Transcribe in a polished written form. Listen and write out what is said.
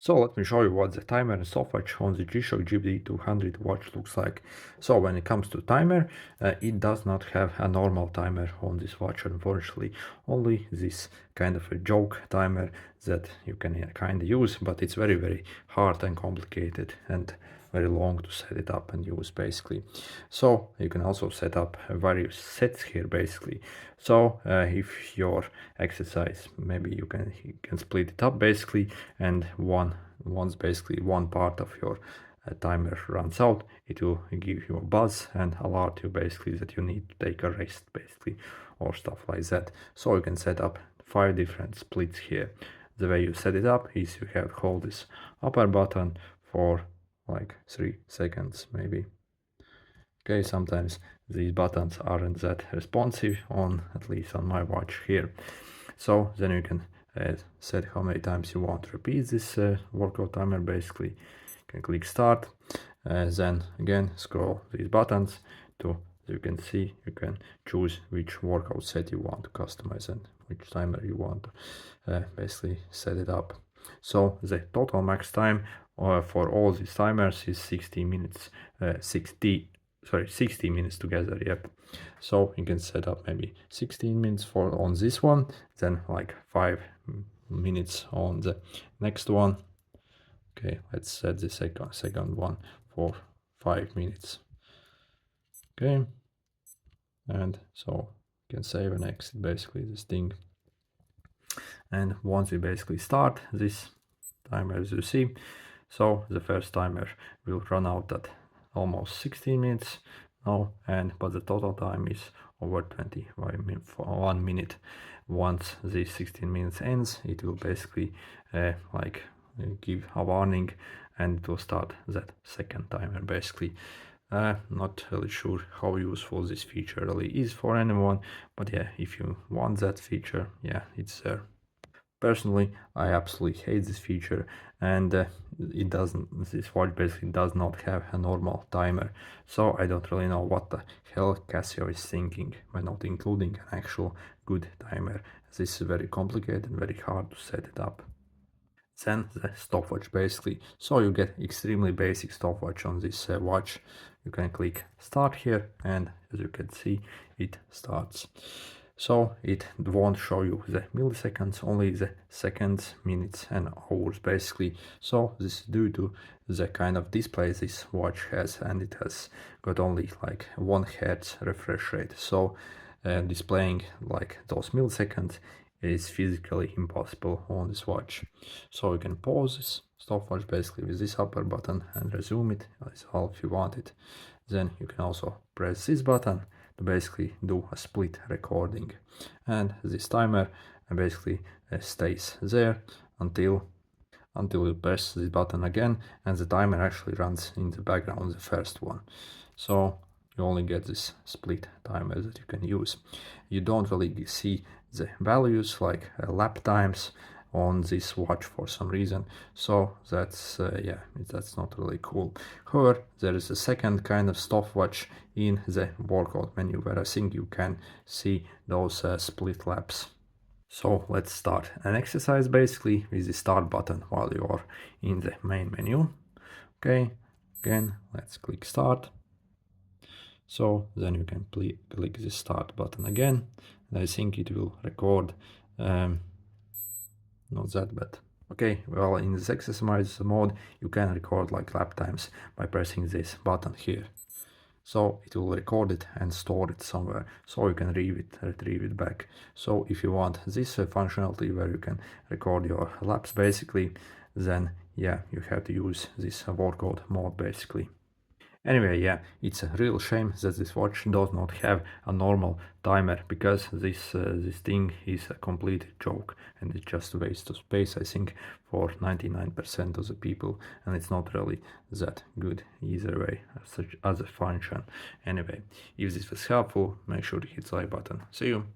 So let me show you what the timer and stopwatch on the G-Shock GBD-200 watch looks like. So when it comes to timer, it does not have a normal timer on this watch, unfortunately. Only this kind of a joke timer that you can kind of use, but it's very hard and complicated and very long to set it up and use basically. So you can also set up various sets here basically. So if your exercise, maybe you can split it up basically, and once basically one part of your timer runs out, it will give you a buzz and alert you basically that you need to take a rest basically, or stuff like that. So you can set up 5 different splits here. The way you set it up is you have to hold this upper button for like 3 seconds maybe. Okay, sometimes these buttons aren't that responsive on, at least on my watch here. So then you can set how many times you want to repeat this workout timer basically. You can click start, then again scroll these buttons to, you can see, you can choose which workout set you want to customize and which timer you want to basically set it up. So the total max time for all these timers is 60 minutes, 60 minutes together. Yep. So you can set up maybe 16 minutes for on this one, then like 5 minutes on the next one. Okay, let's set the second one for 5 minutes. Okay, and so you can save and exit basically this thing. And once we basically start this timer, as you see, so the first timer will run out at almost 16 minutes now, but the total time is over 1 minute. Once this 16 minutes ends, it will basically give a warning and it will start that second timer basically. Not really sure how useful this feature really is for anyone, but yeah, if you want that feature, yeah, it's there. Personally, I absolutely hate this feature, and this watch basically does not have a normal timer, so I don't really know what the hell Casio is thinking by not including an actual good timer. This is very complicated and very hard to set it up. Then the stopwatch basically, so you get extremely basic stopwatch on this watch. You can click start here, and as you can see, it starts. So it won't show you the milliseconds, only the seconds, minutes and hours basically. So this is due to the kind of display this watch has, and it has got only like 1 Hz refresh rate. So displaying like those milliseconds is physically impossible on this watch. So you can pause this stopwatch basically with this upper button and resume it as well if you want it. Then you can also press this button to basically do a split recording, and this timer basically stays there until you press this button again, and the timer actually runs in the background, the first one. So you only get this split timer that you can use. You don't really see the values like lap times on this watch for some reason, so that's yeah, that's not really cool. However, there is a second kind of stopwatch in the workout menu where I think you can see those split laps. So let's start an exercise basically with the start button while you are in the main menu. Okay, again, let's click start. So then you can click the start button again, and I think it will record, not that bad. Okay, well, in this exercise mode, you can record like lap times by pressing this button here. So it will record it and store it somewhere, so you can retrieve it back. So if you want this functionality where you can record your laps basically, then yeah, you have to use this workout mode basically. Anyway, yeah, it's a real shame that this watch does not have a normal timer, because this thing is a complete joke and it's just a waste of space, I think, for 99% of the people, and it's not really that good either way as a function. Anyway, if this was helpful, make sure to hit the like button. See you!